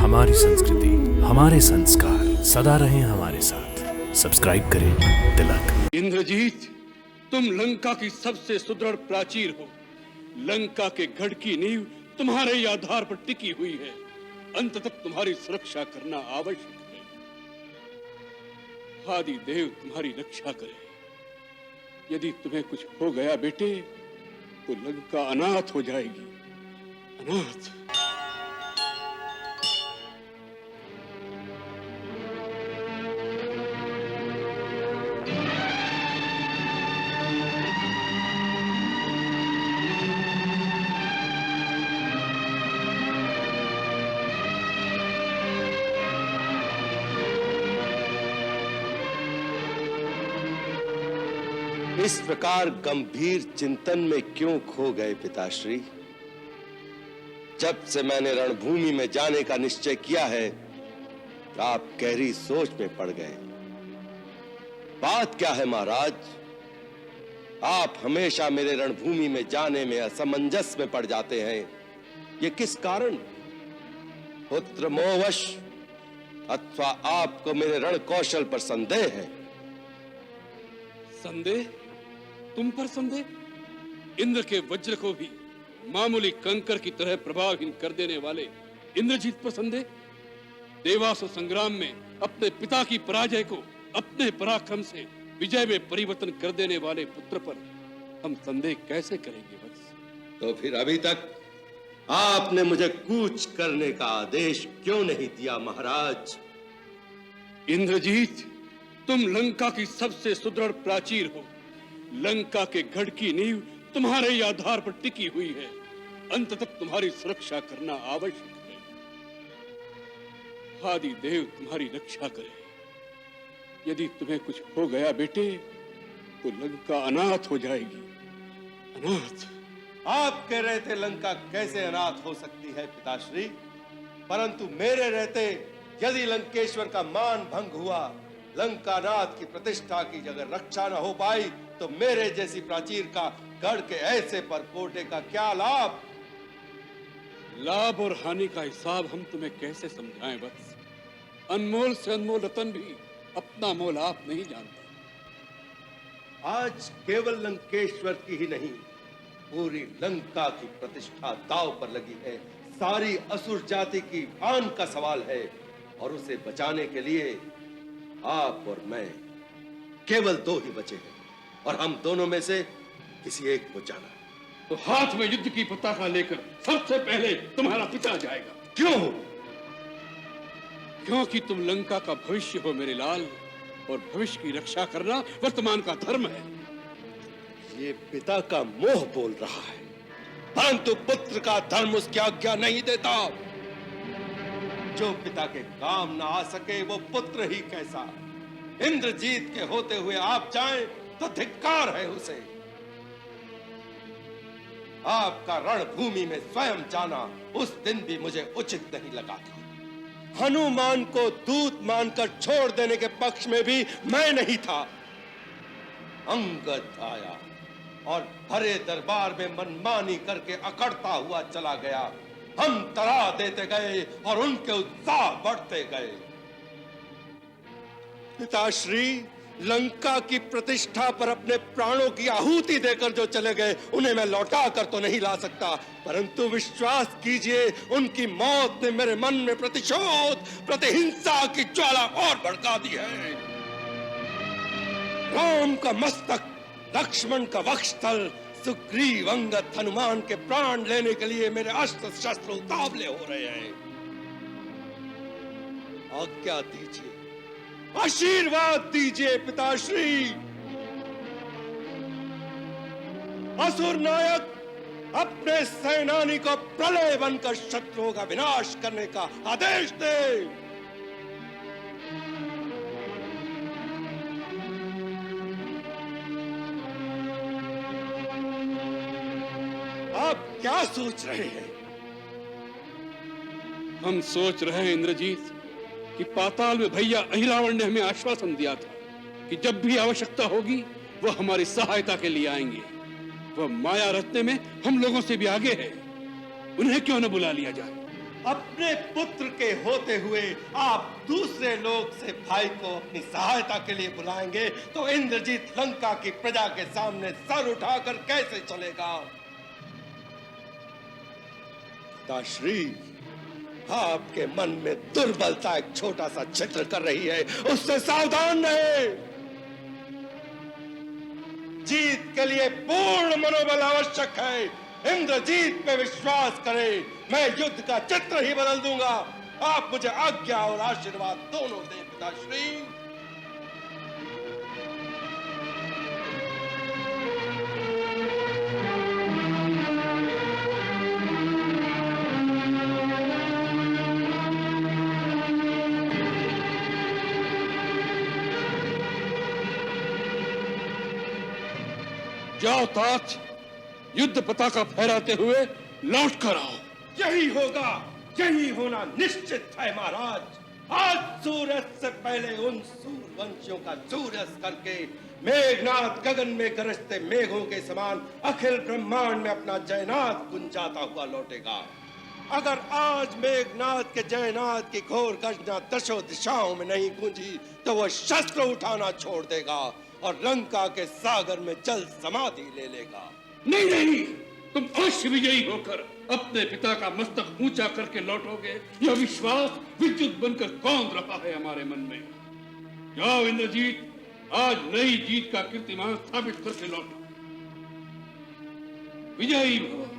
हमारी संस्कृति, हमारे संस्कार सदा रहें हमारे साथ। सब्सक्राइब करें तिलक। इंद्रजीत, तुम लंका की सबसे सुदृढ़ प्राचीर हो। लंका के गढ़ की नींव तुम्हारे ही आधार पर टिकी हुई है। अंत तक तुम्हारी सुरक्षा करना आवश्यक है। आदि देव तुम्हारी रक्षा करे। यदि तुम्हें कुछ हो गया बेटे, तो लंका अनाथ हो जाएगी। अनाथ। इस प्रकार गंभीर चिंतन में क्यों खो गए पिताश्री? जब से मैंने रणभूमि में जाने का निश्चय किया है, आप गहरी सोच में पड़ गए। बात क्या है महाराज? आप हमेशा मेरे रणभूमि में जाने में असमंजस में पड़ जाते हैं। ये किस कारण? पुत्र मोहवश अथवा आपको मेरे रण कौशल पर संदेह है? संदेह? तुम पर संदेह? इंद्र के वज्र को भी मामूली कंकर की तरह प्रभावहीन कर देने वाले इंद्रजीत पर संदेह? देवासुर संग्राम में अपने पिता की पराजय को अपने पराक्रम से विजय में परिवर्तन कर देने वाले पुत्र पर हम संदेह कैसे करेंगे वत्स? तो फिर अभी तक आपने मुझे कूच करने का आदेश क्यों नहीं दिया महाराज? इंद्रजीत, तुम लंका की सबसे सुदृढ़ प्राचीर हो। लंका के गढ़ की नींव तुम्हारे ही आधार पर टिकी हुई है। अंत तक तुम्हारी सुरक्षा करना आवश्यक है। आदि देव तुम्हारी रक्षा करे। यदि तुम्हें कुछ हो गया बेटे, तो लंका अनाथ हो जाएगी। अनाथ। आप कह रहे थे लंका कैसे अनाथ हो सकती है पिताश्री, परंतु मेरे रहते यदि लंकेश्वर का मान भंग हुआ, लंकानाथ की प्रतिष्ठा की अगर रक्षा न हो पाई, तो मेरे जैसी प्राचीर का गढ़ के ऐसे परकोटे का क्या लाभ? लाभ और हानि का हिसाब हम तुम्हें कैसे समझाएं वत्स? अनमोल से अनमोल रतन भी अपना मोल आप नहीं जानते। आज केवल लंकेश्वर की ही नहीं, पूरी लंका की प्रतिष्ठा दांव पर लगी है। सारी असुर जाति की आन का सवाल है, और उसे बचाने के लिए आप और मैं केवल दो ही बचे हैं, और हम दोनों में से किसी एक को जाना। तो हाथ में युद्ध की पताका लेकर सबसे पहले तुम्हारा पिता जाएगा। क्यों? क्योंकि तुम लंका का भविष्य हो मेरे लाल, और भविष्य की रक्षा करना वर्तमान का धर्म है। ये पिता का मोह बोल रहा है, परंतु पुत्र का धर्म उसकी आज्ञा नहीं देता। जो पिता के काम ना आ सके, वो पुत्र ही कैसा? इंद्रजीत के होते हुए आप जाएं तो धिक्कार है उसे। आपका रणभूमि में स्वयं जाना उस दिन भी मुझे उचित नहीं लगा था। हनुमान को दूत मानकर छोड़ देने के पक्ष में भी मैं नहीं था। अंगद आया और भरे दरबार में मनमानी करके अकड़ता हुआ चला गया। हम तरा देते गए और उनके उत्साह बढ़ते गए। पिताश्री, लंका की प्रतिष्ठा पर अपने प्राणों की आहुति देकर जो चले गए, उन्हें मैं लौटा कर तो नहीं ला सकता, परंतु विश्वास कीजिए, उनकी मौत ने मेरे मन में प्रतिशोध, प्रतिहिंसा की ज्वाला और भड़का दी है। राम का मस्तक, लक्ष्मण का वक्षस्थल, सुग्रीव, अंगद, हनुमान के प्राण लेने के लिए मेरे अस्त्र शस्त्र उतावले हो रहे हैं। आज्ञा दीजिए, आशीर्वाद दीजिए पिताश्री। असुर नायक अपने सेनानी को प्रलय बनकर शत्रुओं का विनाश करने का आदेश दे। आप क्या सोच रहे हैं? हम सोच रहे हैं इंद्रजीत कि पाताल में भैया अहिरावण ने हमें आश्वासन दिया था कि जब भी आवश्यकता होगी वो हमारी सहायता के लिए आएंगे। वह माया रचने में हम लोगों से भी आगे है। उन्हें क्यों न बुला लिया जाए? अपने पुत्र के होते हुए आप दूसरे लोग से भाई को अपनी सहायता के लिए बुलाएंगे तो इंद्रजीत लंका की प्रजा के सामने सर उठाकर कैसे चलेगा? पिताश्री, आपके मन में दुर्बलता एक छोटा सा छिद्र कर रही है, उससे सावधान रहे। जीत के लिए पूर्ण मनोबल आवश्यक है। इंद्रजीत पे विश्वास करें, मैं युद्ध का चित्र ही बदल दूंगा। आप मुझे आज्ञा और आशीर्वाद दोनों दें पिताश्री। जाओ तात, युद्ध पताका फहराते हुए लौट कर आओ। यही होगा, यही होना निश्चित है महाराज। आज सूरज से पहले उन सूर्यवंशियों का सूर्यास्त करके मेघनाथ गगन में गरजते मेघों के समान अखिल ब्रह्मांड में अपना जयनाद गुंजाता हुआ लौटेगा। अगर आज मेघनाथ के जयनाद की घोर गर्जना दशों दिशाओं में नहीं गूंजी तो वह शस्त्र उठाना छोड़ देगा और लंका के सागर में जल समाधि ले लेगा। नहीं नहीं, तुम अवश्य विजयी होकर अपने पिता का मस्तक ऊंचा करके लौटोगे। यह विश्वास विद्युत बनकर कौंध रहा है हमारे मन में। जाओ इंद्रजीत, आज नई जीत का कीर्तिमान स्थापित करके लौटो। विजयी भव।